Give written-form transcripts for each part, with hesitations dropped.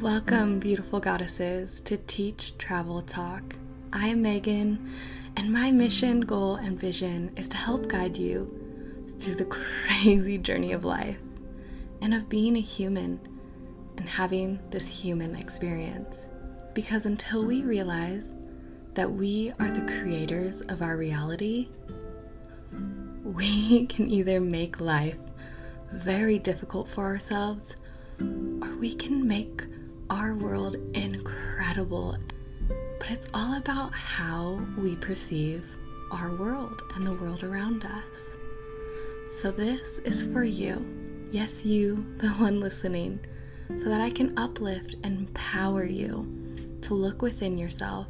Welcome, beautiful goddesses, to Teach, Travel, Talk. I am Megan, and my mission, goal, and vision is to help guide you through the crazy journey of life and of being a human and having this human experience. Because until we realize that we are the creators of our reality, we can either make life very difficult for ourselves, or we can make our world incredible. But it's all about how we perceive our world and the world around us. So this is for you. Yes, you, the one listening, so that I can uplift and empower you to look within yourself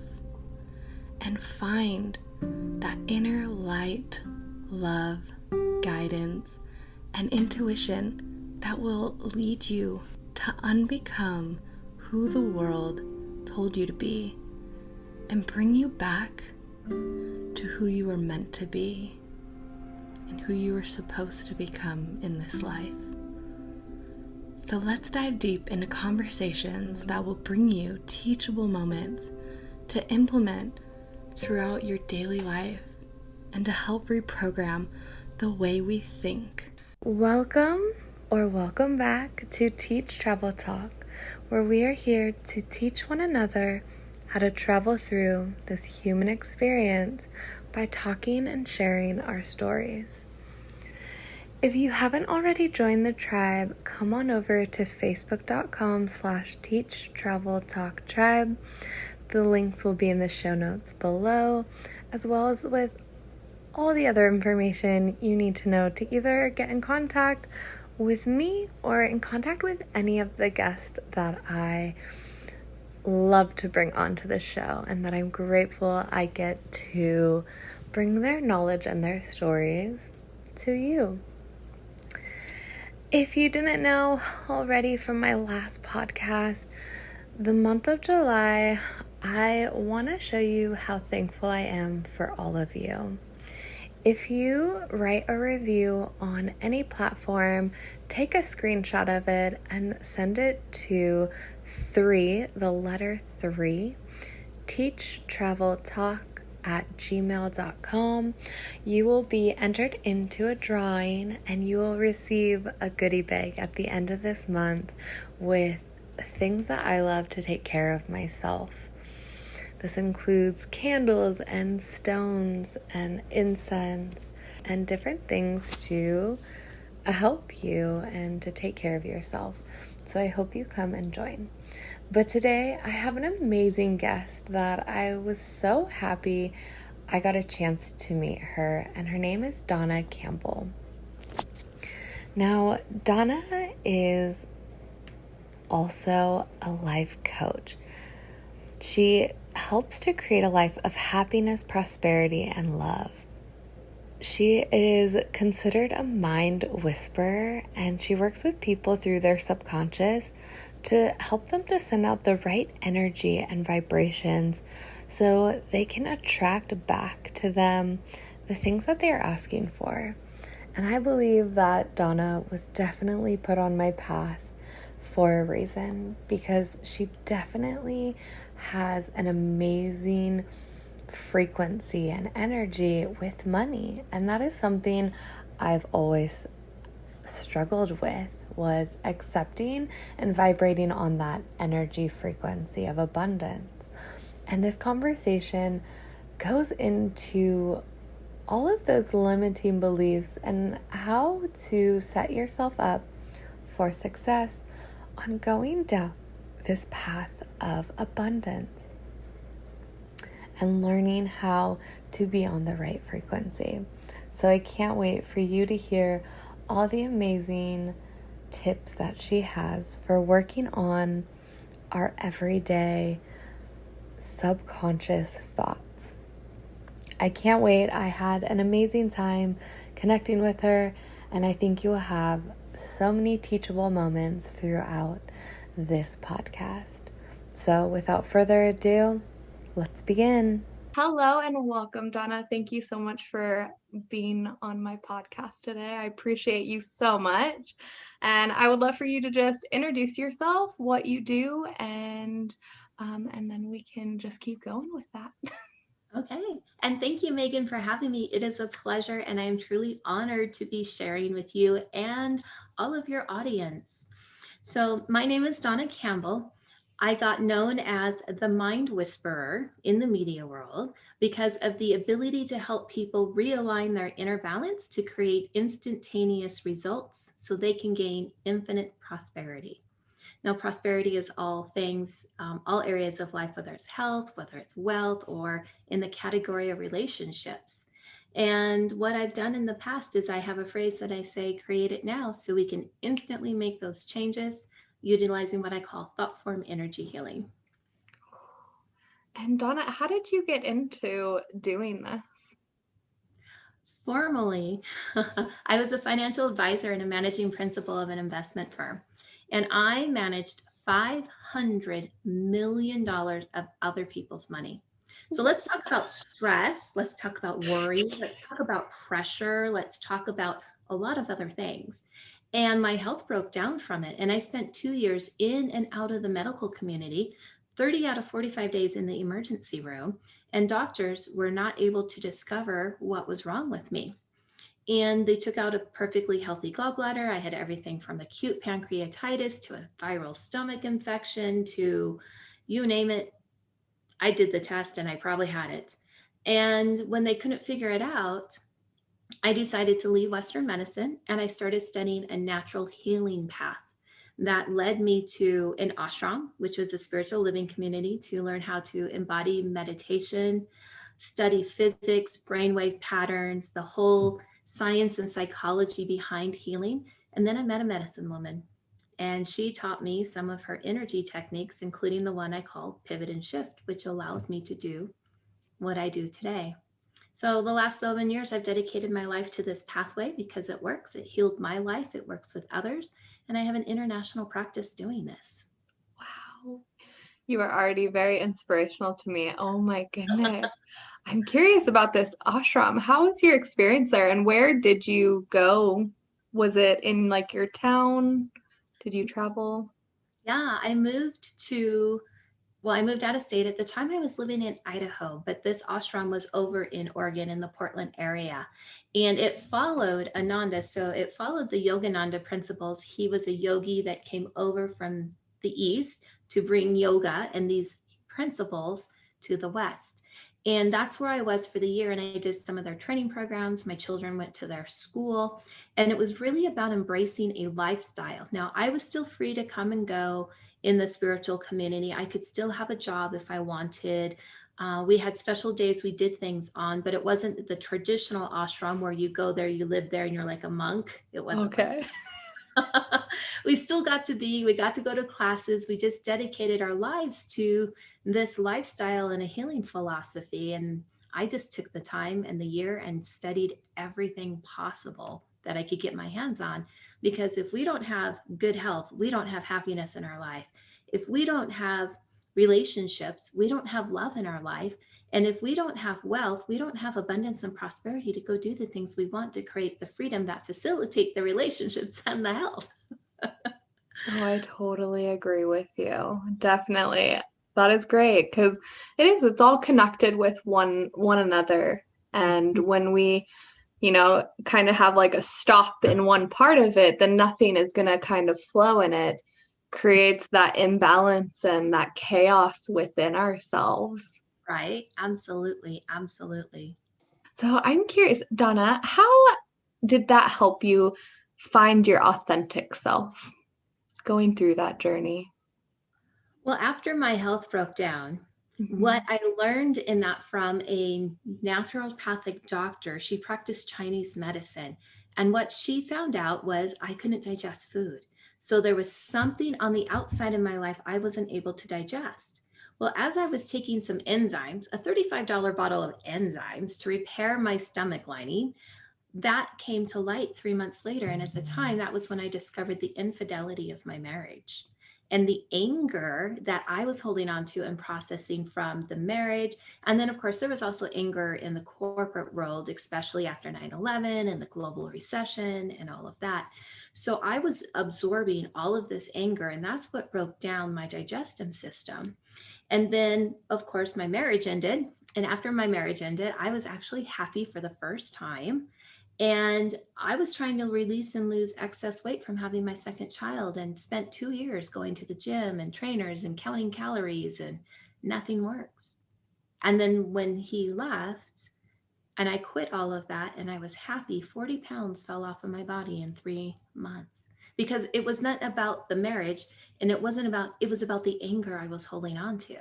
and find that inner light, love, guidance, and intuition that will lead you to unbecome who the world told you to be and bring you back to who you were meant to be and who you were supposed to become in this life. So let's dive deep into conversations that will bring you teachable moments to implement throughout your daily life and to help reprogram the way we think. Welcome back to Teach, Travel, Talk, where we are here to teach one another how to travel through this human experience by talking and sharing our stories. If you haven't already joined the tribe, come on over to facebook.com/TEACH.TRAVEL.TALK tribe. The links will be in the show notes below, as well as with all the other information you need to know to either get in contact with me or in contact with any of the guests that I love to bring onto the show and that I'm grateful I get to bring their knowledge and their stories to you. If you didn't know already from my last podcast, the month of July, I want to show you how thankful I am for all of you. If you write a review on any platform, take a screenshot of it and send it to 3, the letter 3, TEACH.TRAVEL.TALK@gmail.com. You will be entered into a drawing and you will receive a goodie bag at the end of this month with things that I love to take care of myself. This includes candles and stones and incense and different things to help you and to take care of yourself. So I hope you come and join. But today I have an amazing guest that I was so happy I got a chance to meet her, and her name is Dawna Campbell. Now, Dawna is also a life coach. She helps to create a life of happiness, prosperity, and love. She is considered a mind whisperer, and she works with people through their subconscious to help them to send out the right energy and vibrations so they can attract back to them the things that they are asking for. And I believe that Dawna was definitely put on my path for a reason, because she definitely has an amazing frequency and energy with money. And that is something I've always struggled with, was accepting and vibrating on that energy frequency of abundance. And this conversation goes into all of those limiting beliefs and how to set yourself up for success on going down this path of abundance and learning how to be on the right frequency. So I can't wait for you to hear all the amazing tips that she has for working on our everyday subconscious thoughts. I can't wait. I had an amazing time connecting with her, and I think you will have so many teachable moments throughout this podcast. So without further ado, let's begin. Hello and welcome, Dawna. Thank you so much for being on my podcast today. I appreciate you so much. And I would love for you to just introduce yourself, what you do, and then we can just keep going with that. Okay. And thank you, Megan, for having me. It is a pleasure, and I am truly honored to be sharing with you and all of your audience. So, my name is Dawna Campbell. I got known as the mind whisperer in the media world because of the ability to help people realign their inner balance to create instantaneous results so they can gain infinite prosperity. Now, prosperity is all things, all areas of life, whether it's health, whether it's wealth, or in the category of relationships. And what I've done in the past is I have a phrase that I say, create it now, so we can instantly make those changes utilizing what I call thought form energy healing. And Dawna, how did you get into doing this? Formally, I was a financial advisor and a managing principal of an investment firm, and I managed $500 million of other people's money. So let's talk about stress. Let's talk about worry. Let's talk about pressure. Let's talk about a lot of other things. And my health broke down from it. And I spent 2 years in and out of the medical community, 30 out of 45 days in the emergency room, and doctors were not able to discover what was wrong with me. And they took out a perfectly healthy gallbladder. I had everything from acute pancreatitis to a viral stomach infection to you name it. I did the test and I probably had it. And when they couldn't figure it out, I decided to leave Western medicine and I started studying a natural healing path that led me to an ashram, which was a spiritual living community, to learn how to embody meditation, study physics, brainwave patterns, the whole science and psychology behind healing. And then I met a medicine woman, and she taught me some of her energy techniques, including the one I call pivot and shift, which allows me to do what I do today. So, the last 11 years, I've dedicated my life to this pathway because it works. It healed my life, it works with others, and I have an international practice doing this. Wow. You are already very inspirational to me. Oh my goodness. I'm curious about this ashram. How was your experience there and where did you go? Was it in like your town? Did you travel? Yeah, I moved out of state. At the time, I was living in Idaho, but this ashram was over in Oregon in the Portland area. And it followed Ananda. So it followed the Yogananda principles. He was a yogi that came over from the East to bring yoga and these principles to the West. And that's where I was for the year. And I did some of their training programs. My children went to their school. And it was really about embracing a lifestyle. Now, I was still free to come and go in the spiritual community. I could still have a job if I wanted. We had special days we did things on, but it wasn't the traditional ashram where you go there, you live there, and you're like a monk. It wasn't like Okay. we still got to be, we got to go to classes. We just dedicated our lives to this lifestyle and a healing philosophy. And I just took the time and the year and studied everything possible that I could get my hands on. Because if we don't have good health, we don't have happiness in our life. If we don't have relationships, we don't have love in our life. And if we don't have wealth, we don't have abundance and prosperity to go do the things we want to create the freedom that facilitate the relationships and the health. Oh, I totally agree with you. Definitely. That is great because it's all connected with one another. And when we, kind of have like a stop in one part of it, then nothing is going to kind of flow in it. Creates that imbalance and that chaos within ourselves. Right? Absolutely. Absolutely. So I'm curious, Donna, how did that help you find your authentic self going through that journey? Well, after my health broke down, what Mhm. I learned in that from a naturopathic doctor, she practiced Chinese medicine. And what she found out was I couldn't digest food. So there was something on the outside of my life I wasn't able to digest. Well, as I was taking some enzymes, a $35 bottle of enzymes to repair my stomach lining, that came to light 3 months later. And at the time, that was when I discovered the infidelity of my marriage. and the anger that I was holding on to and processing from the marriage. And then, of course, there was also anger in the corporate world, especially after 9/11 and the global recession and all of that. So I was absorbing all of this anger, and that's what broke down my digestive system. And then, of course, my marriage ended. And after my marriage ended, I was actually happy for the first time. And I was trying to release and lose excess weight from having my second child, and spent 2 years going to the gym and trainers and counting calories, and nothing works. And then when he left and I quit all of that and I was happy, 40 pounds fell off of my body in 3 months, because it was not about the marriage, and it wasn't about, it was about the anger I was holding on to.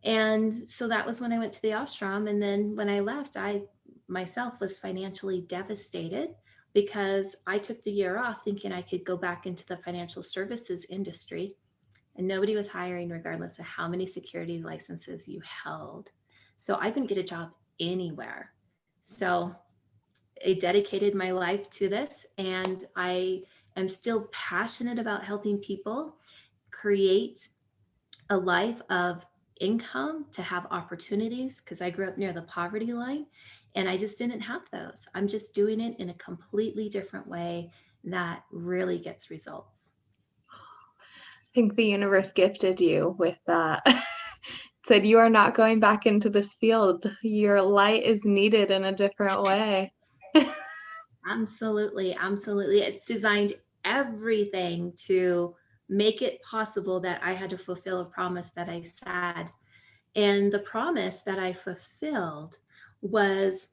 And so that was when I went to the ashram. And then when I left, I myself was financially devastated, because I took the year off thinking I could go back into the financial services industry, and nobody was hiring regardless of how many security licenses you held. So I couldn't get a job anywhere. So I dedicated my life to this, and I am still passionate about helping people create a life of income, to have opportunities, because I grew up near the poverty line and I just didn't have those. I'm just doing it in a completely different way that really gets results. I think the universe gifted you with that. Said you are not going back into this field. Your light is needed in a different way. Absolutely. Absolutely. It's designed everything to make it possible that I had to fulfill a promise that I said. And the promise that I fulfilled was,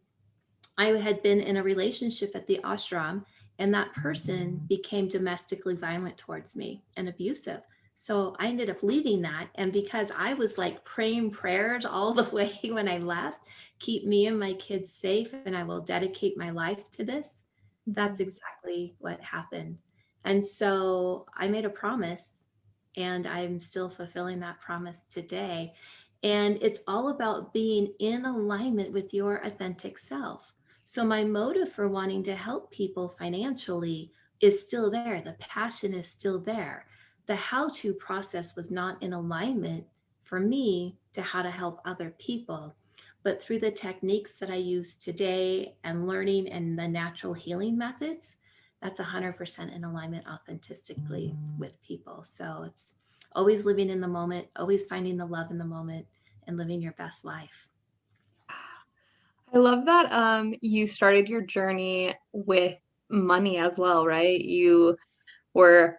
I had been in a relationship at the ashram, and that person became domestically violent towards me and abusive. So I ended up leaving that. And because I was like praying prayers all the way when I left, keep me and my kids safe, and I will dedicate my life to this. That's exactly what happened. And so I made a promise, and I'm still fulfilling that promise today. And it's all about being in alignment with your authentic self. So my motive for wanting to help people financially is still there. The passion is still there. The how-to process was not in alignment for me to how to help other people. But through the techniques that I use today and learning and the natural healing methods, that's 100% in alignment authentically with people. So it's always living in the moment, always finding the love in the moment, and living your best life. I love that you started your journey with money as well, right? You were,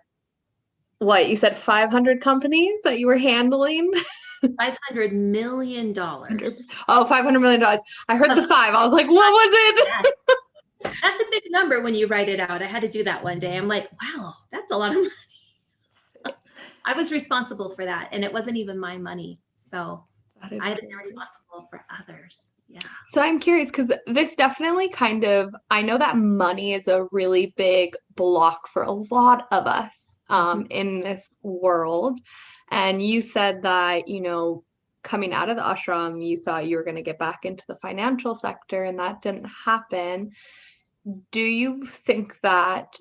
what, you said 500 companies that you were handling? $500 million. Oh, $500 million. I heard the five. I was like, what was it? That's a big number when you write it out. I had to do that one day. I'm like, wow, that's a lot of money. I was responsible for that, and it wasn't even my money. So I had to be responsible for others. Yeah. So I'm curious, because this definitely kind of, I know that money is a really big block for a lot of us in this world. And you said that, coming out of the ashram, you thought you were going to get back into the financial sector, and that didn't happen. Do you think that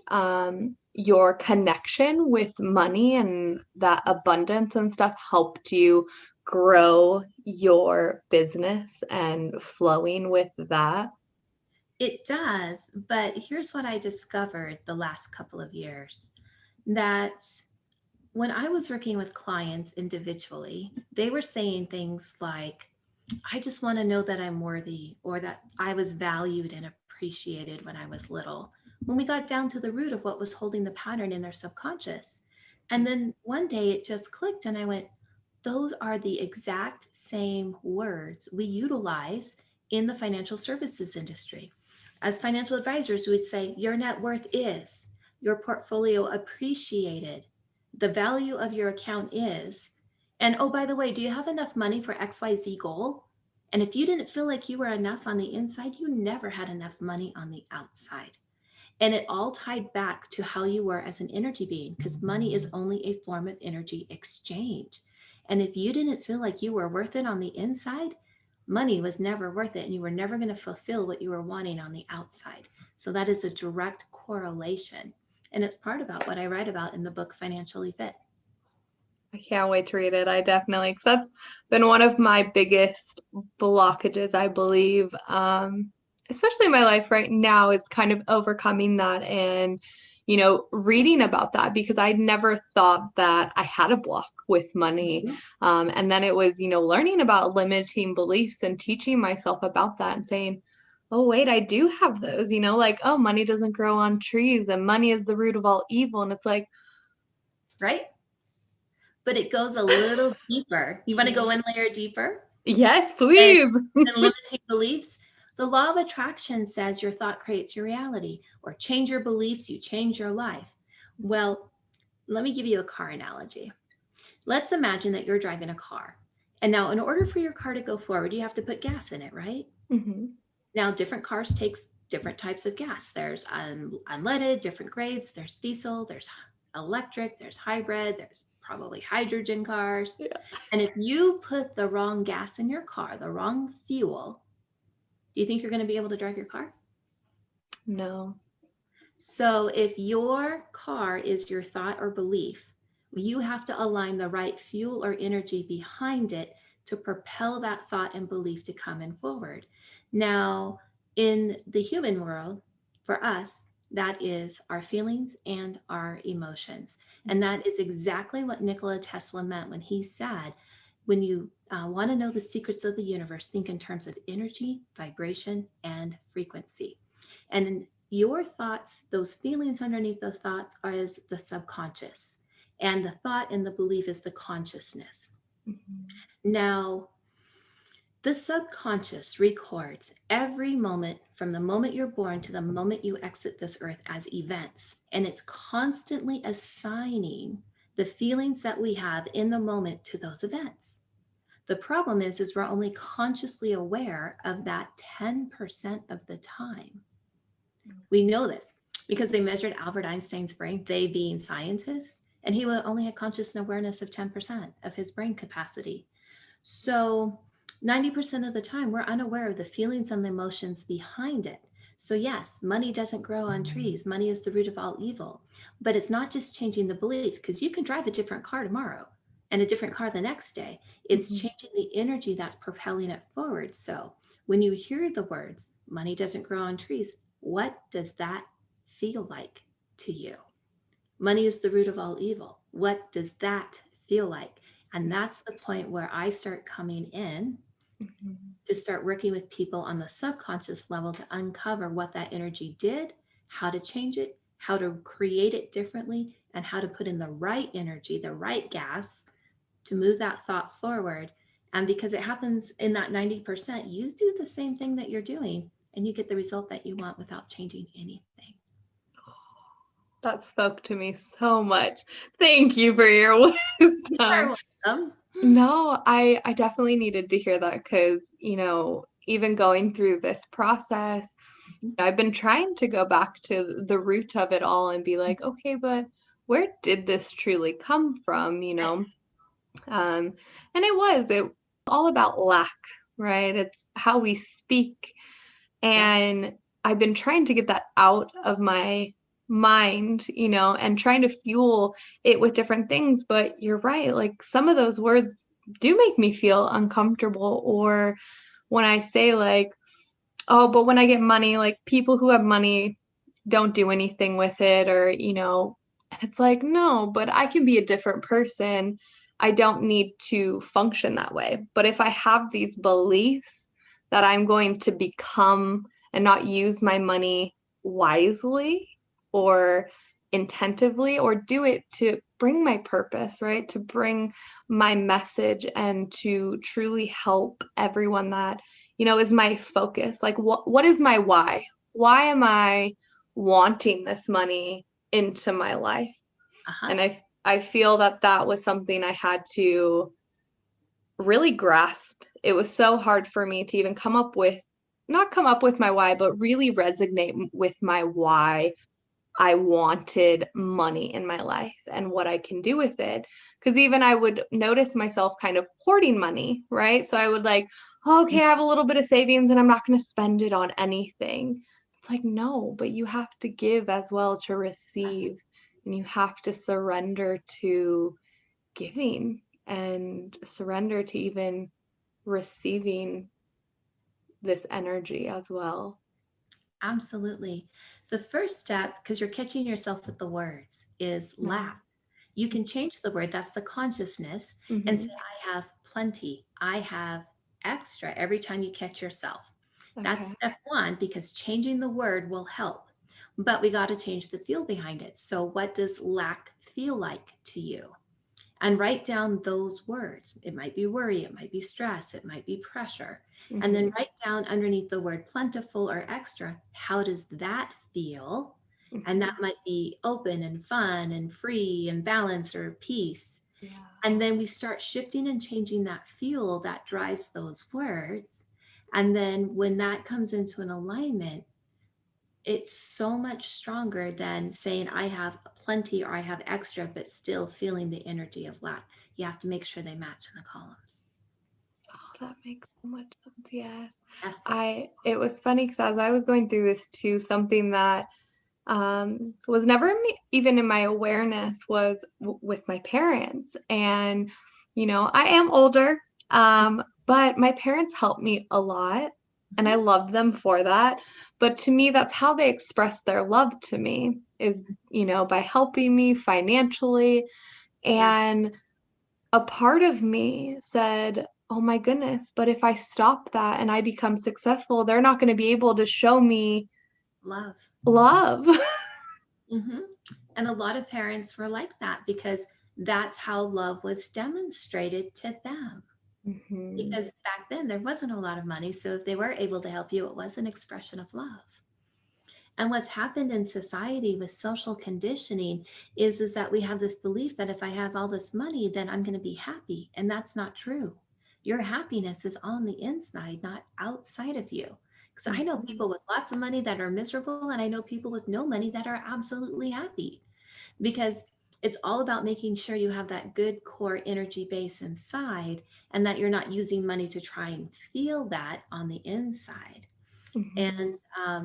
your connection with money and that abundance and stuff helped you grow your business and flowing with that? It does. But here's what I discovered the last couple of years, that when I was working with clients individually, they were saying things like, I just want to know that I'm worthy, or that I was valued and appreciated when I was little. When we got down to the root of what was holding the pattern in their subconscious. And then one day it just clicked, and I went, those are the exact same words we utilize in the financial services industry. As financial advisors, we would say, your net worth is, your portfolio appreciated, the value of your account is, and oh, by the way, do you have enough money for XYZ goal? And if you didn't feel like you were enough on the inside, you never had enough money on the outside. And it all tied back to how you were as an energy being, because money is only a form of energy exchange. And if you didn't feel like you were worth it on the inside, money was never worth it, and you were never going to fulfill what you were wanting on the outside. So that is a direct correlation. And it's part about what I write about in the book Financially Fit. I can't wait to read it. I definitely, because that's been one of my biggest blockages, I believe, especially in my life right now, is kind of overcoming that and, reading about that, because I never thought that I had a block with money. And then it was, learning about limiting beliefs and teaching myself about that and saying, oh, wait, I do have those, like, oh, money doesn't grow on trees and money is the root of all evil. And it's like, right? But it goes a little deeper. You want to go one layer deeper? yes, please. And limiting beliefs. The law of attraction says your thought creates your reality, or change your beliefs, you change your life. Well, let me give you a car analogy. Let's imagine that you're driving a car. And now, in order for your car to go forward, you have to put gas in it, right? Mm-hmm. Now, different cars take different types of gas. There's unleaded, different grades. There's diesel, there's electric, there's hybrid, there's probably hydrogen cars. Yeah. And if you put the wrong gas in your car, the wrong fuel, do you think you're going to be able to drive your car? No. So if your car is your thought or belief, you have to align the right fuel or energy behind it to propel that thought and belief to come in forward. Now, in the human world, for us, that is our feelings and our emotions. And that is exactly what Nikola Tesla meant when he said, when you want to know the secrets of the universe, think in terms of energy, vibration, and frequency. And your thoughts, those feelings underneath the thoughts, are as the subconscious. And the thought and the belief is the consciousness. Mm-hmm. Now, the subconscious records every moment from the moment you're born to the moment you exit this earth as events. And it's constantly assigning the feelings that we have in the moment to those events. The problem is we're only consciously aware of that 10% of the time. We know this because they measured Albert Einstein's brain, they being scientists, and he only had conscious awareness of 10% of his brain capacity. So 90% of the time, we're unaware of the feelings and the emotions behind it. So yes, money doesn't grow on trees. Money is the root of all evil. But it's not just changing the belief, because you can drive a different car tomorrow and a different car the next day. It's changing the energy that's propelling it forward. So when you hear the words, money doesn't grow on trees, what does that feel like to you? Money is the root of all evil. What does that feel like? And that's the point where I start coming in to start working with people on the subconscious level to uncover what that energy did, how to change it, how to create it differently, and how to put in the right energy, the right gas to move that thought forward. And because it happens in that 90%, you do the same thing that you're doing and you get the result that you want without changing anything. That spoke to me so much. Thank you for your wisdom. You're welcome. No, I definitely needed to hear that because, even going through this process, I've been trying to go back to the root of it all and be like, okay, but where did this truly come from, And it was all about lack, right? It's how we speak. And yes. I've been trying to get that out of my mind, and trying to fuel it with different things. But you're right. Like some of those words do make me feel uncomfortable. Or when I say like, oh, but when I get money, like people who have money don't do anything with it, or, and it's like, no, but I can be a different person. I don't need to function that way. But if I have these beliefs that I'm going to become and not use my money wisely or intentively, or do it to bring my purpose, right? To bring my message and to truly help everyone that, is my focus. Like what is my why? Why am I wanting this money into my life? And I feel that was something I had to really grasp. It was so hard for me to even not come up with my why, but really resonate with my why I wanted money in my life and what I can do with it. Because even I would notice myself kind of hoarding money, right? So I would like, okay, I have a little bit of savings and I'm not going to spend it on anything. It's like, no, but you have to give as well to receive. And you have to surrender to giving and surrender to even receiving this energy as well. Absolutely. The first step, because you're catching yourself with the words, is lack. You can change the word, that's the consciousness, and say, I have plenty, I have extra every time you catch yourself. That's Okay. step one, because changing the word will help. But we got to change the feel behind it. So, what does lack feel like to you? And write down those words. It might be worry, it might be stress, it might be pressure. And then write down underneath the word plentiful or extra, how does that feel? And that might be open and fun and free and balance or peace. Yeah. And then we start shifting and changing that feel that drives those words. And then when that comes into an alignment, it's so much stronger than saying I have plenty or I have extra, but still feeling the energy of lack. You have to make sure they match in the columns. Oh, that makes so much sense. Yes. Yes. It was funny because as I was going through this too, something that was never even in my awareness was with my parents. And, I am older, but my parents helped me a lot. And I love them for that. But to me, that's how they express their love to me is, by helping me financially. Yes. And a part of me said, oh my goodness, but if I stop that and I become successful, they're not going to be able to show me Love. love. Mm-hmm. And a lot of parents were like that because that's how love was demonstrated to them. Because back then there wasn't a lot of money. So if they were able to help you, it was an expression of love. And what's happened in society with social conditioning is that we have this belief that if I have all this money, then I'm going to be happy. And that's not true. Your happiness is on the inside, not outside of you. Because I know people with lots of money that are miserable, and I know people with no money that are absolutely happy. Because it's all about making sure you have that good core energy base inside and that you're not using money to try and feel that on the inside. And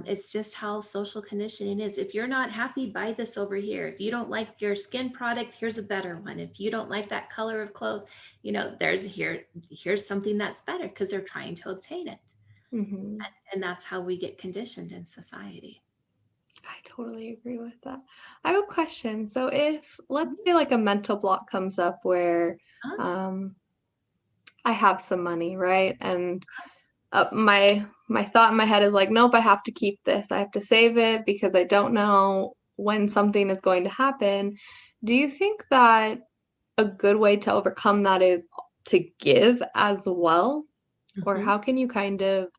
it's just how social conditioning is. If you're not happy, buy this over here. If you don't like your skin product, here's a better one. If you don't like that color of clothes, here's something that's better because they're trying to obtain it. And that's how we get conditioned in society. I totally agree with that. I have a question. So if, let's say like a mental block comes up where I have some money, right? And my thought in my head is like, nope, I have to keep this. I have to save it because I don't know when something is going to happen. Do you think that a good way to overcome that is to give as well? Or how can you kind of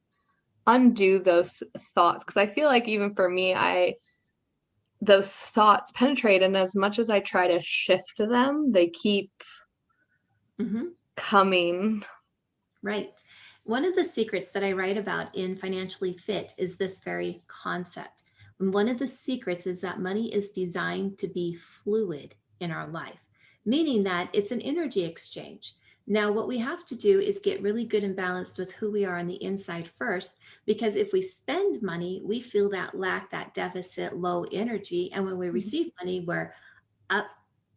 undo those thoughts? Because I feel like even for me, those thoughts penetrate, and as much as I try to shift them, they keep coming. Right. One of the secrets that I write about in Financially Fit is this very concept. And one of the secrets is that money is designed to be fluid in our life, meaning that it's an energy exchange. Now, what we have to do is get really good and balanced with who we are on the inside first, because if we spend money, we feel that lack, that deficit, low energy. And when we receive money, we're up,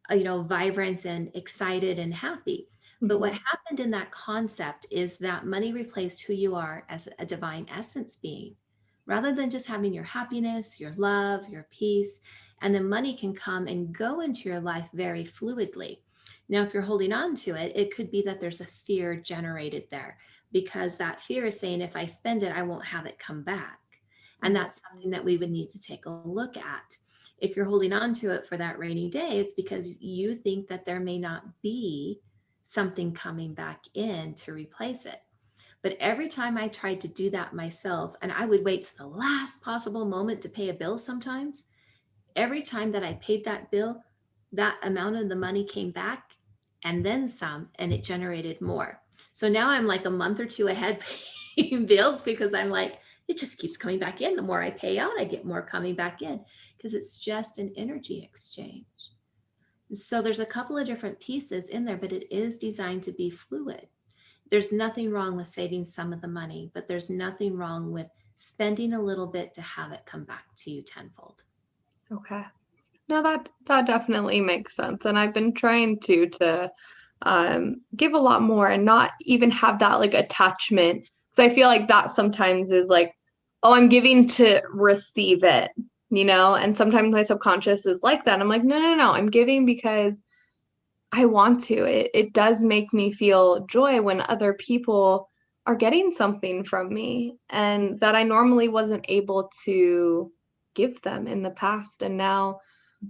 vibrant and excited and happy. But what happened in that concept is that money replaced who you are as a divine essence being, rather than just having your happiness, your love, your peace. And then money can come and go into your life very fluidly. Now, if you're holding on to it, it could be that there's a fear generated there because that fear is saying, if I spend it, I won't have it come back. And that's something that we would need to take a look at. If you're holding on to it for that rainy day, it's because you think that there may not be something coming back in to replace it. But every time I tried to do that myself, and I would wait to the last possible moment to pay a bill sometimes, every time that I paid that bill, that amount of the money came back and then some, and it generated more. So now I'm like a month or two ahead paying bills because I'm like, it just keeps coming back in. The more I pay out, I get more coming back in because it's just an energy exchange. So there's a couple of different pieces in there, but it is designed to be fluid. There's nothing wrong with saving some of the money, but there's nothing wrong with spending a little bit to have it come back to you tenfold. Okay. No, that definitely makes sense. And I've been trying to give a lot more and not even have that like attachment. Because I feel like that sometimes is like, oh, I'm giving to receive it, and sometimes my subconscious is like that. I'm like, no, no, no, I'm giving because I want to. It does make me feel joy when other people are getting something from me and that I normally wasn't able to give them in the past. And now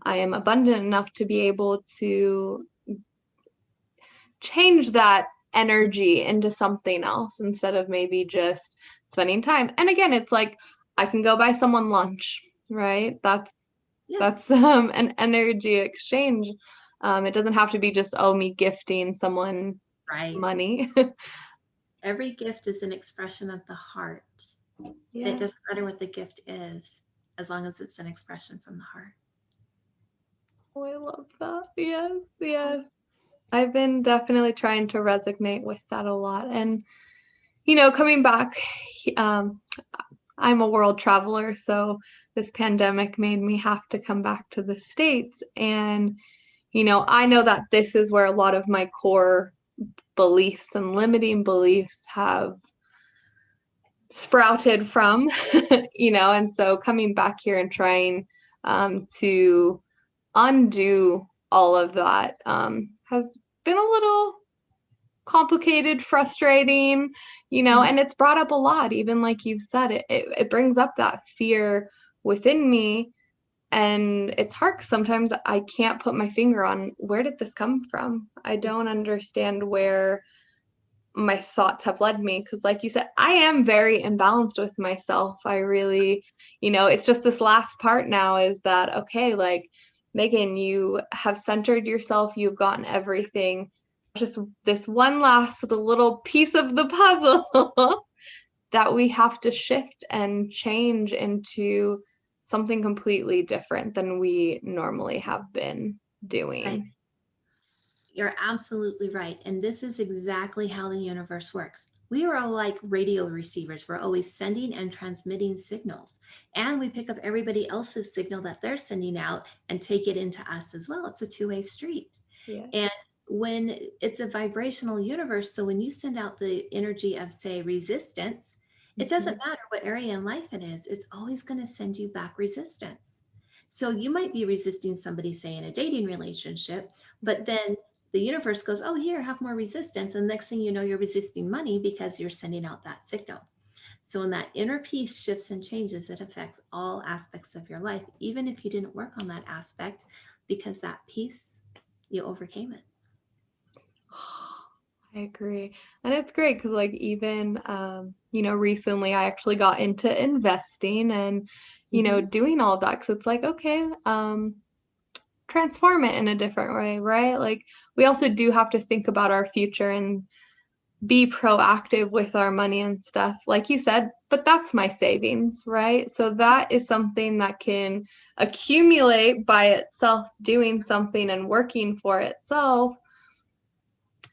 I am abundant enough to be able to change that energy into something else instead of maybe just spending time. And again, it's like I can go buy someone lunch, right? That's Yes. that's an energy exchange. It doesn't have to be just, oh, me gifting someone Right. money. Every gift is an expression of the heart. Yeah. It doesn't matter what the gift is, as long as it's an expression from the heart. Oh, I love that. Yes, yes. I've been definitely trying to resonate with that a lot. And, coming back, um, I'm a world traveler, so this pandemic made me have to come back to the States. And, I know that this is where a lot of my core beliefs and limiting beliefs have sprouted from, and so coming back here and trying to undo all of that has been a little complicated, frustrating, and it's brought up a lot, even like you've said, it brings up that fear within me. And it's hard 'cause sometimes I can't put my finger on where did this come from. I don't understand where my thoughts have led me because like you said, I am very imbalanced with myself. I really, it's just this last part now is that okay, like Megan, you have centered yourself, you've gotten everything, just this one last little piece of the puzzle that we have to shift and change into something completely different than we normally have been doing. Right. You're absolutely right. And this is exactly how the universe works. We are all like radio receivers. We're always sending and transmitting signals. And we pick up everybody else's signal that they're sending out and take it into us as well. It's a two-way street. Yeah. And when it's a vibrational universe, so when you send out the energy of, say, resistance, it doesn't matter what area in life it is, it's always going to send you back resistance. So you might be resisting somebody, say, in a dating relationship, but then the universe goes, oh, here, have more resistance. And next thing you know, you're resisting money because you're sending out that signal. So when that inner peace shifts and changes, it affects all aspects of your life, even if you didn't work on that aspect, because that peace, you overcame it. I agree. And it's great because like even recently I actually got into investing and doing all that because it's like okay, transform it in a different way, right? Like we also do have to think about our future and be proactive with our money and stuff, like you said, but that's my savings, right? So that is something that can accumulate by itself, doing something and working for itself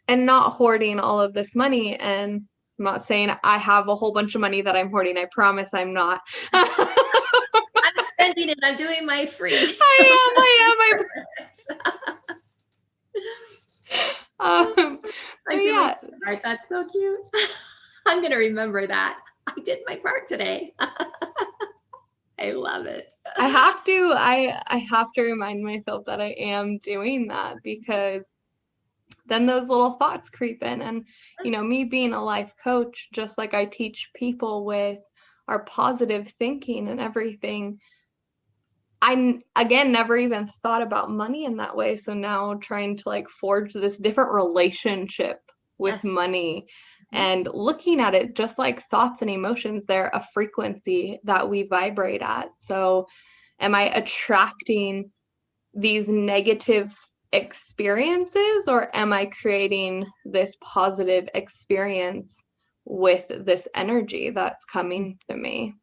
and not hoarding all of this money. And I'm not saying I have a whole bunch of money that I'm hoarding. I promise I'm not. I'm spending it. I'm doing my free. I am. Yeah. That's so cute. I'm going to remember that. I did my part today. I love it. I have to remind myself that I am doing that because then those little thoughts creep in. And, me being a life coach, just like I teach people with our positive thinking and everything, I, again, never even thought about money in that way. So now trying to like forge this different relationship with money and looking at it just like thoughts and emotions, they're a frequency that we vibrate at. So am I attracting these negative experiences or am I creating this positive experience with this energy that's coming to me?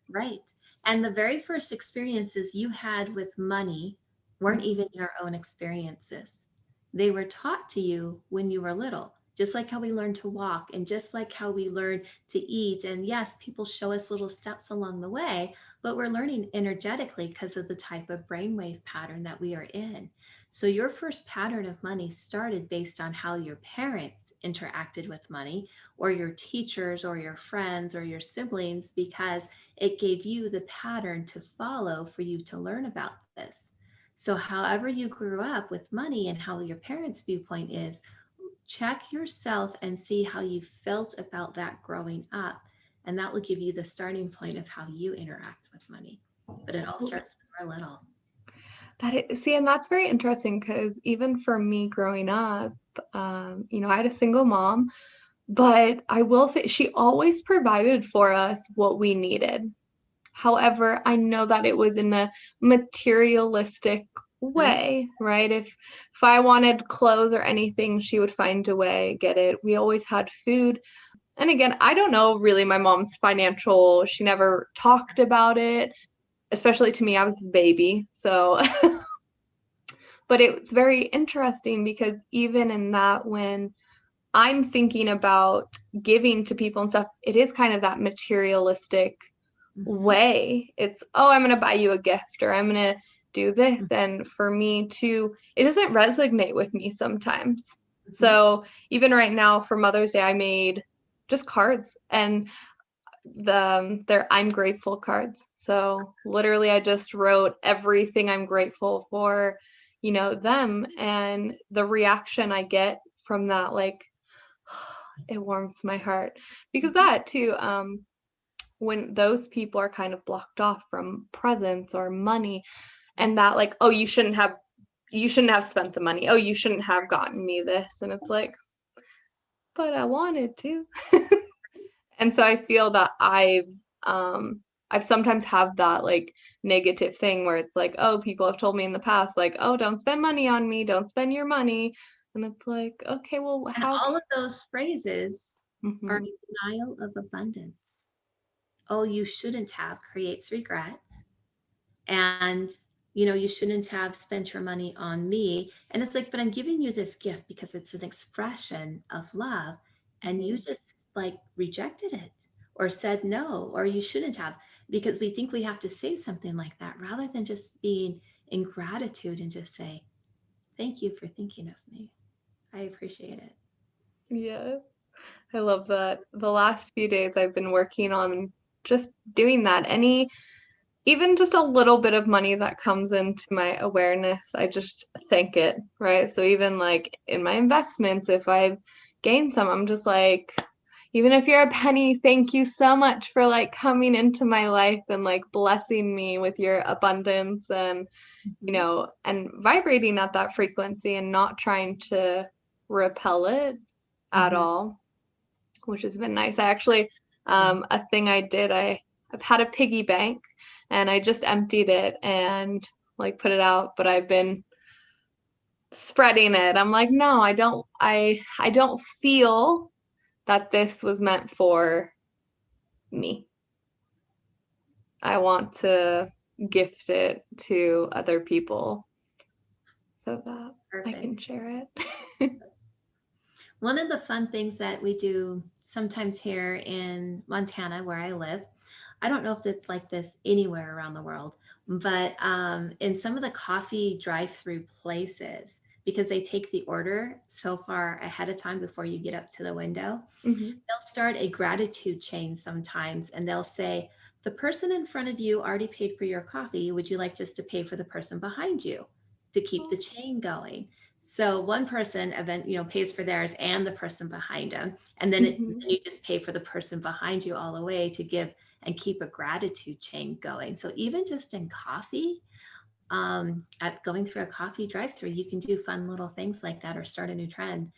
Right. And the very first experiences you had with money weren't even your own experiences. They were taught to you when you were little. just like how we learn to walk and just like how we learn to eat. And yes, people show us little steps along the way, but we're learning energetically because of the type of brainwave pattern that we are in. So your first pattern of money started based on how your parents interacted with money, or your teachers, or your friends, or your siblings, because it gave you the pattern to follow for you to learn about this. So, however you grew up with money and how your parents' viewpoint is, check yourself and see how you felt about that growing up. And that will give you the starting point of how you interact with money. But it all starts when we're little. And that's very interesting because even for me growing up, you know, I had a single mom, but I will say she always provided for us what we needed. However, I know that it was in a materialistic way, right? If I wanted clothes or anything, she would find a way, get it. We always had food. And again, I don't know really my mom's financial, she never talked about it, especially to me. I was the baby. So, but it's very interesting because even in that, when I'm thinking about giving to people and stuff, it is kind of that materialistic way. It's, oh, I'm going to buy you a gift, or I'm going to do this. And for me too, it doesn't resonate with me sometimes. So even right now for Mother's Day, I made just cards, and they're I'm grateful cards. So literally I just wrote everything I'm grateful for, you know, them, and the reaction I get from that, like, it warms my heart, because that too, when those people are kind of blocked off from presents or money, and that, like, oh, you shouldn't have spent the money, oh, you shouldn't have gotten me this, and it's like, but I wanted to. And so I feel that I've sometimes have that like negative thing where it's like, oh, people have told me in the past, like, oh, don't spend money on me, don't spend your money. And it's like, okay, well, And how? all of those phrases are a denial of abundance. Oh, you shouldn't have creates regrets. And, you know, you shouldn't have spent your money on me. And it's like, but I'm giving you this gift because it's an expression of love. And you just like rejected it or said no, or you shouldn't have, because we think we have to say something like that rather than just being in gratitude and just say, thank you for thinking of me. I appreciate it. Yes, I love that. The last few days I've been working on just doing that. Even just a little bit of money that comes into my awareness, I just thank it, right? So even like in my investments, if I've gained some, I'm just like, even if you're a penny, thank you so much for like coming into my life and like blessing me with your abundance, and, you know, and vibrating at that frequency and not trying to repel it at all, which has been nice. I actually, a thing I did, I've had a piggy bank, and I just emptied it and like put it out, but I've been spreading it. I'm like, no, I don't feel that this was meant for me. I want to gift it to other people so that I can share it. One of the fun things that we do sometimes here in Montana, where I live, I don't know if it's like this anywhere around the world, but in some of the coffee drive-through places, because they take the order so far ahead of time before you get up to the window, they'll start a gratitude chain sometimes, and they'll say, the person in front of you already paid for your coffee. Would you like just to pay for the person behind you to keep the chain going? So one person pays for theirs and the person behind them, and then you just pay for the person behind you all the way to give and keep a gratitude chain going. So even just in coffee, at going through a coffee drive-through, you can do fun little things like that or start a new trend.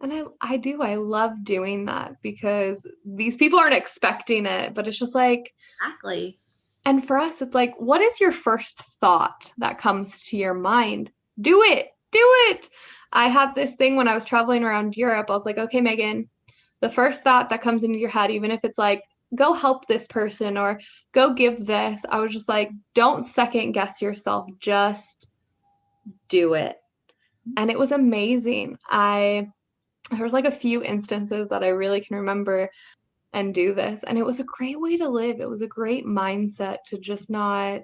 And I love doing that because these people aren't expecting it, but it's just like, exactly. And for us, it's like, what is your first thought that comes to your mind? Do it. I had this thing when I was traveling around Europe. I was like, okay, Megan, the first thought that comes into your head, even if it's like, go help this person or go give this, I was just like, don't second guess yourself, just do it. And it was amazing. I there was like a few instances that I really can remember and do this. And it was a great way to live. It was a great mindset to just not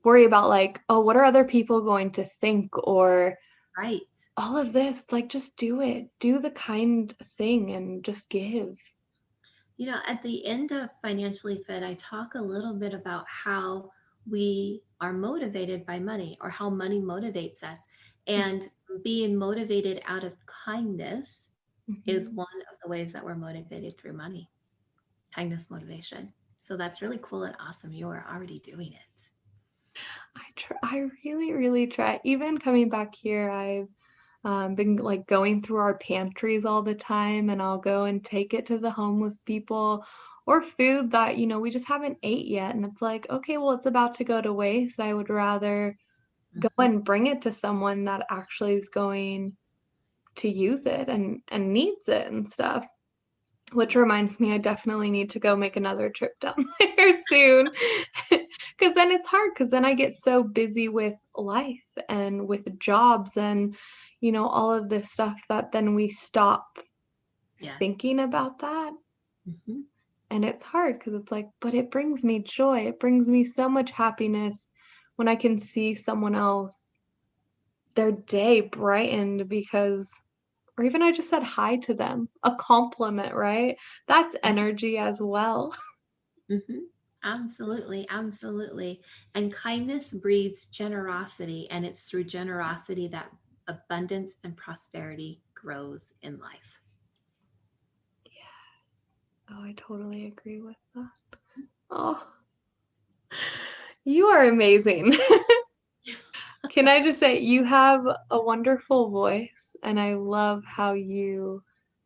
worry about like, oh, what are other people going to think, or Right. all of this. It's like, just do it. Do the kind thing and just give. You know, at the end of Financially Fit, I talk a little bit about how we are motivated by money, or how money motivates us. And being motivated out of kindness is one of the ways that we're motivated through money. Kindness motivation. So that's really cool and awesome. You are already doing it. I really, really try. Even coming back here, I've been like going through our pantries all the time, and I'll go and take it to the homeless people, or food that, we just haven't ate yet. And it's like, okay, well, it's about to go to waste. I would rather go and bring it to someone that actually is going to use it and needs it and stuff. Which reminds me, I definitely need to go make another trip down there soon. Because then it's hard, because then I get so busy with life and with jobs and, all of this stuff, that then we stop thinking about that. And it's hard, because it's like, but it brings me joy. It brings me so much happiness when I can see someone else, their day brightened because, or even I just said hi to them, a compliment, right? That's energy as well. Absolutely. Absolutely. And kindness breeds generosity, and it's through generosity that abundance and prosperity grows in life. Yes. Oh, I totally agree with that. Oh, you are amazing. Can I just say, you have a wonderful voice, and I love how you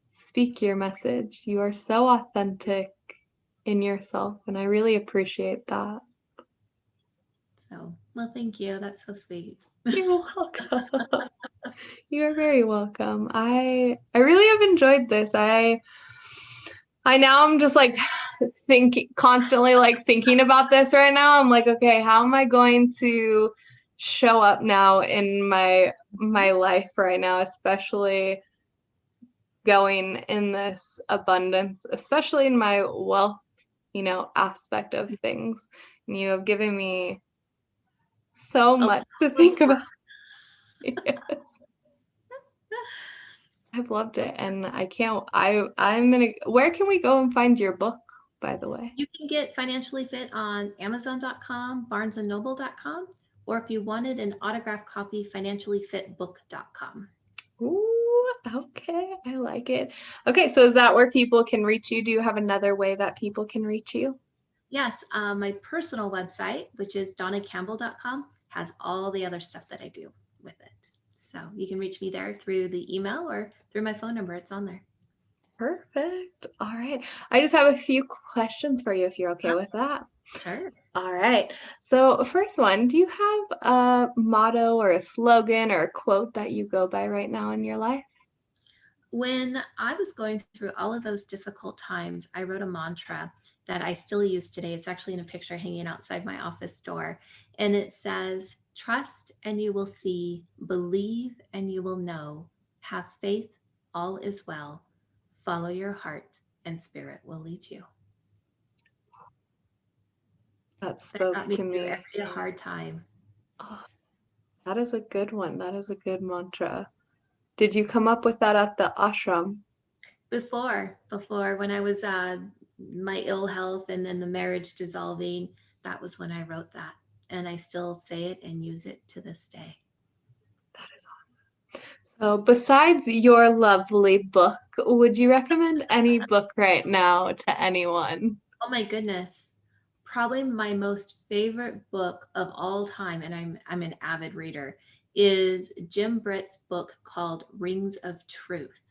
speak your message. You are so authentic in yourself, and I really appreciate that. So, well, thank you. That's so sweet. You're welcome. You are very welcome. I really have enjoyed this. I now I'm just like constantly like thinking about this right now. I'm like, okay, how am I going to show up now in my life right now, especially going in this abundance, especially in my wealth, aspect of things. And you have given me so much to think about. Yes. I've loved it, and where can we go and find your book, by the way? You can get Financially Fit on Amazon.com, BarnesandNoble.com, or if you wanted an autographed copy, financiallyfitbook.com. Ooh, okay, I like it. Okay, so is that where people can reach you? Do you have another way that people can reach you? Yes, my personal website, which is DawnaCampbell.com, has all the other stuff that I do with it. So you can reach me there through the email or through my phone number. It's on there. Perfect. All right. I just have a few questions for you, if you're okay with that. Sure. All right. So first one, do you have a motto or a slogan or a quote that you go by right now in your life? When I was going through all of those difficult times, I wrote a mantra that I still use today. It's actually in a picture hanging outside my office door. And it says, trust and you will see, believe and you will know, have faith, all is well, follow your heart and spirit will lead you. That spoke got me to me. Every hard time. Oh, that is a good one. That is a good mantra. Did you come up with that at the ashram? Before when I was my ill health and then the marriage dissolving, that was when I wrote that. And I still say it and use it to this day. That is awesome. So besides your lovely book, would you recommend any book right now to anyone? Oh my goodness. Probably my most favorite book of all time, and I'm an avid reader, is Jim Britt's book called Rings of Truth.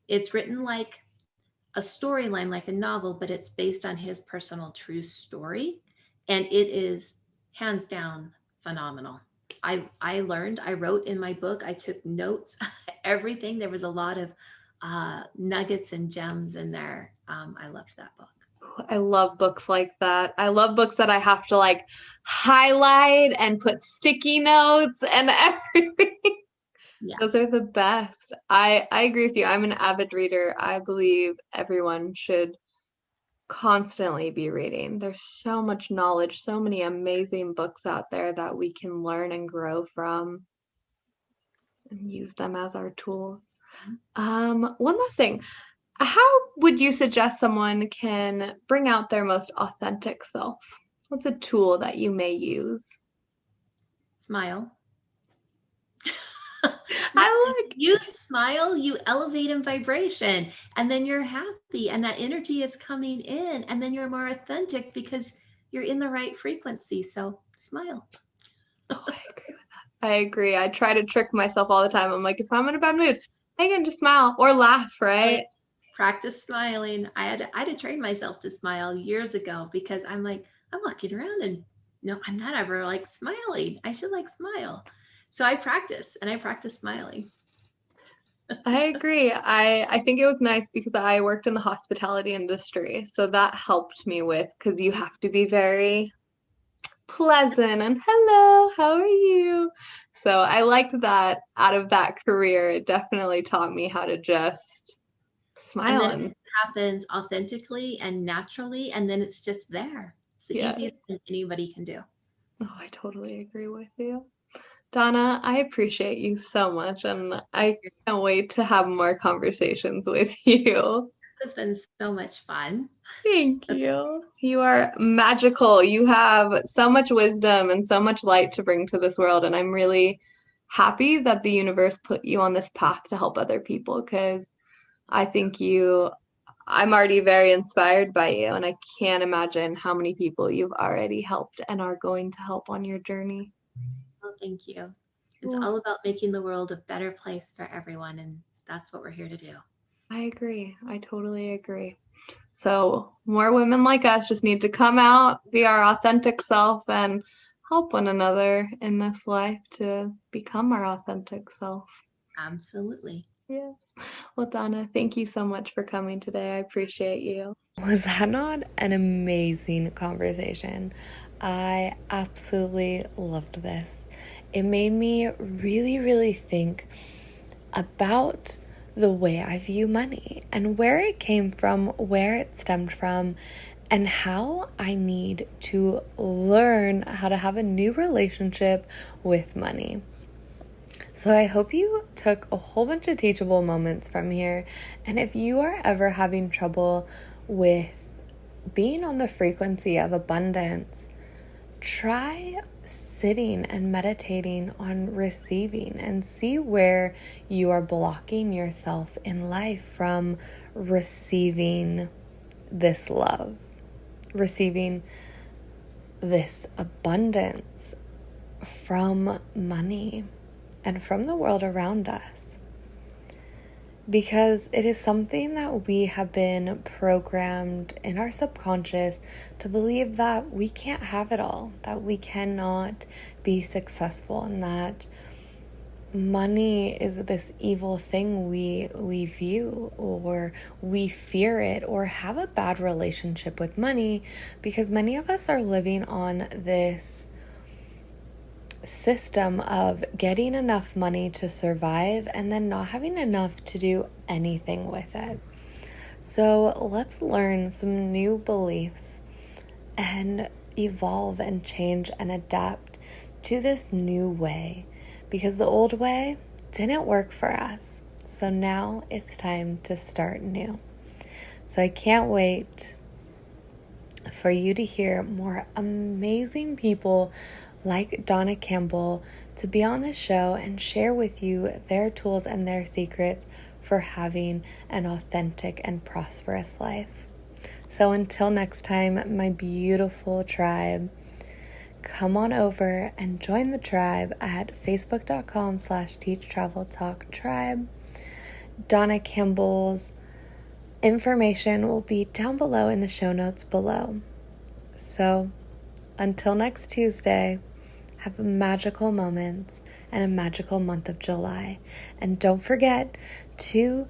It's written like a storyline, like a novel, but it's based on his personal true story. And it is hands down phenomenal. I wrote in my book, I took notes, everything. There was a lot of nuggets and gems in there. I loved that book. I love books like that. I love books that I have to like highlight and put sticky notes and everything. Yeah. Those are the best. I agree with you. I'm an avid reader. I believe everyone should constantly be reading. There's so much knowledge, so many amazing books out there that we can learn and grow from and use them as our tools. One last thing. How would you suggest someone can bring out their most authentic self? What's a tool that you may use? Smile. I like You smile, you elevate in vibration, and then you're happy, and that energy is coming in, and then you're more authentic because you're in the right frequency. So smile. Oh, I agree with that. I agree. I try to trick myself all the time. I'm like, if I'm in a bad mood, I can just smile or laugh, right? Practice smiling. I had to train myself to smile years ago because I'm like, I'm walking around and no, I'm not ever like smiling. I should like smile. So I practice smiling. I agree. I think it was nice because I worked in the hospitality industry. So that helped me with, because you have to be very pleasant and hello, how are you? So I liked that out of that career. It definitely taught me how to just And smile then and it happens authentically and naturally, and then it's just there. It's the yes. easiest thing anybody can do. Oh, I totally agree with you. Dawna, I appreciate you so much, and I can't wait to have more conversations with you. It's been so much fun. Thank you. You are magical. You have so much wisdom and so much light to bring to this world, and I'm really happy that the universe put you on this path to help other people because I think I'm already very inspired by you, and I can't imagine how many people you've already helped and are going to help on your journey. Well, thank you. It's Well, all about making the world a better place for everyone, and that's what we're here to do. I agree. I totally agree. So, more women like us just need to come out, be our authentic self, and help one another in this life to become our authentic self. Absolutely. Yes. Well, Dawna, thank you so much for coming today. I appreciate you. Was that not an amazing conversation? I absolutely loved this. It made me really, really think about the way I view money and where it came from, where it stemmed from, and how I need to learn how to have a new relationship with money. So I hope you took a whole bunch of teachable moments from here. And if you are ever having trouble with being on the frequency of abundance, try sitting and meditating on receiving and see where you are blocking yourself in life from receiving this love, receiving this abundance from money and from the world around us. Because it is something that we have been programmed in our subconscious to believe that we can't have it all, that we cannot be successful, and that money is this evil thing we view, or we fear it, or have a bad relationship with money, because many of us are living on this system of getting enough money to survive and then not having enough to do anything with it. So let's learn some new beliefs and evolve and change and adapt to this new way, because the old way didn't work for us. So now it's time to start new. So I can't wait for you to hear more amazing people like Dawna Campbell to be on this show and share with you their tools and their secrets for having an authentic and prosperous life. So until next time, my beautiful tribe, come on over and join the tribe at facebook.com/TEACH.TRAVEL.TALK tribe. Dawna Campbell's information will be down below in the show notes below. So until next Tuesday, have magical moments and a magical month of July. And don't forget to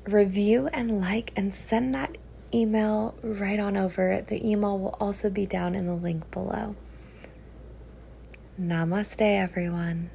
review and like and send that email right on over. The email will also be down in the link below. Namaste, everyone.